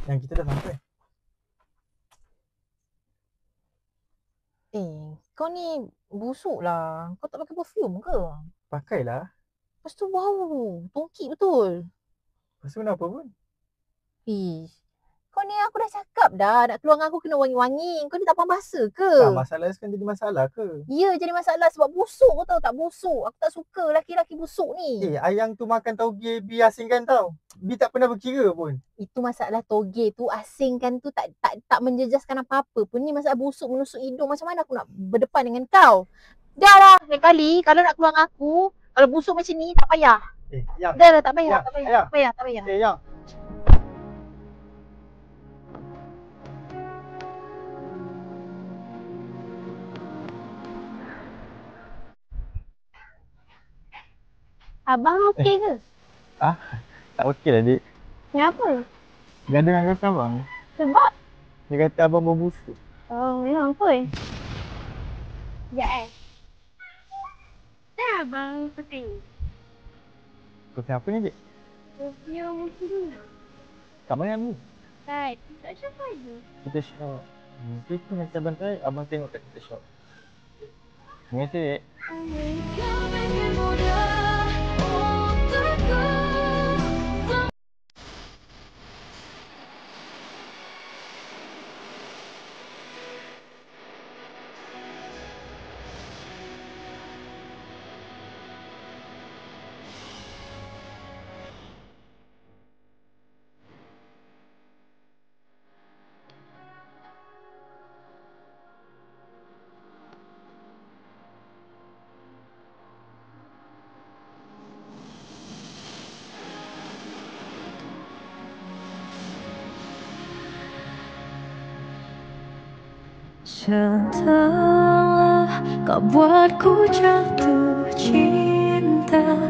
Yang kita dah sampai. Kau ni busuk lah. Kau tak pakai perfume ke? Pakailah. Lepas tu bau. Tongkik betul. Lepas tu kenapa pun? Kau ni aku dah cakap dah. Nak keluar dengan aku kena wangi-wangi. Kau ni tak faham bahasa ke? Tak, masalah sekarang jadi masalah ke? Ya, jadi masalah sebab busuk kau tahu tak? Busuk. Aku tak suka laki-laki busuk ni. Ayang tu makan tauge Bi asingkan tau. Bi tak pernah berkira pun. Itu masalah toge tu, asingkan tu tak menjejaskan apa-apa pun. Ni masalah busuk menusuk hidung. Macam mana aku nak berdepan dengan kau? Dah lah, lain kali kalau nak keluar dengan aku, kalau busuk macam ni tak payah. Yang. Dah lah, tak payah, Yang. tak payah, Ayang. tak payah, tak payah. Yang. Abang okey ke? Tak okey lah, Dik. Kenapa? Gaduh dengan kakak abang. Sebab? Dia kata abang berbusuk. Memang apa? Sekejap Dah abang penting. Kau apa ni, Dik? Perfume dulu. Kat mana ni? Right, tak siapa je. Kita shop. Kita nanti abang tengok kat kita shop. Terima kasih, Dik. Cintalah kau buatku jatuh cinta.